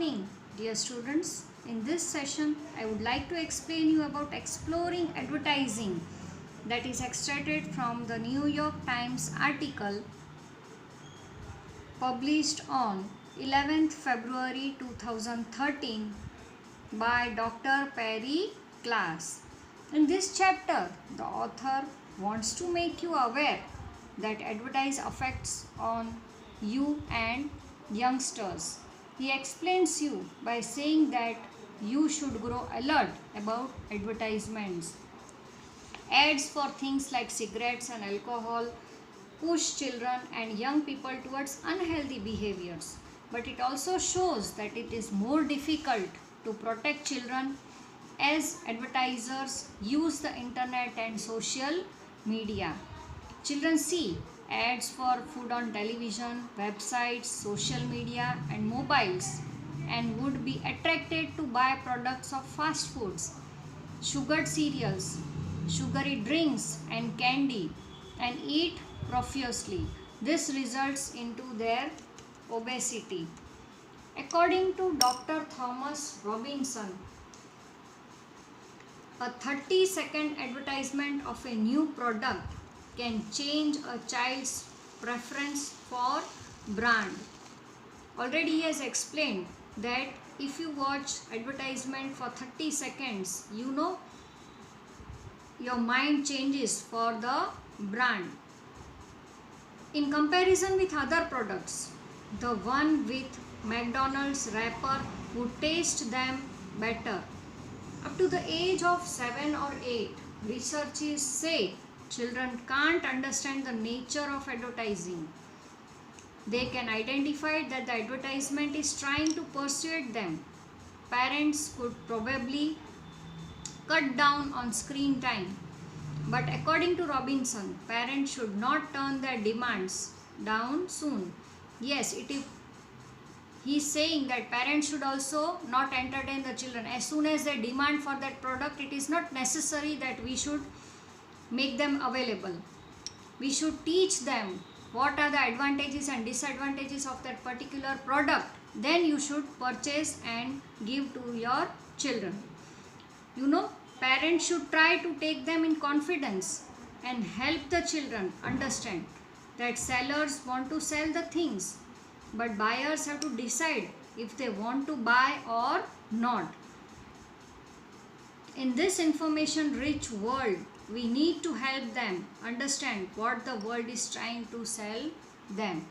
morning, dear students. In this session, I would like to explain you about exploring advertising, that is extracted from the New York Times article published on 11th February 2013 by Dr. Perry Class. In this chapter, the author wants to make you aware that advertising affects on you and youngsters. He explains you by saying that you should grow alert about advertisements. Ads for things like cigarettes and alcohol push children and young people towards unhealthy behaviors. But it also shows that it is more difficult to protect children as advertisers use the internet and social media. Children see ads for food on television, websites, social media and mobiles and would be attracted to buy products of fast foods, sugared cereals, sugary drinks and candy and eat profusely. This results into their obesity. According to Dr. Thomas Robinson, a 30-second advertisement of a new product can change a child's preference for brand. Already he has explained that if you watch advertisement for 30 seconds, you know your mind changes for the brand. In comparison with other products, the one with McDonald's wrapper would taste them better. Up to the age of 7 or 8, researchers say children can't understand the nature of advertising. They can identify that the advertisement is trying to persuade them. Parents could probably cut down on screen time. But according to Robinson, parents should not turn their demands down soon. Yes, he's saying that parents should also not entertain the children. As soon as they demand for that product, it is not necessary that we should make them available. We should teach them what are the advantages and disadvantages of that particular product. Then you should purchase and give to your children. Parents should try to take them in confidence and help the children understand that sellers want to sell the things, but buyers have to decide if they want to buy or not. In this information-rich world, we need to help them understand what the world is trying to sell them.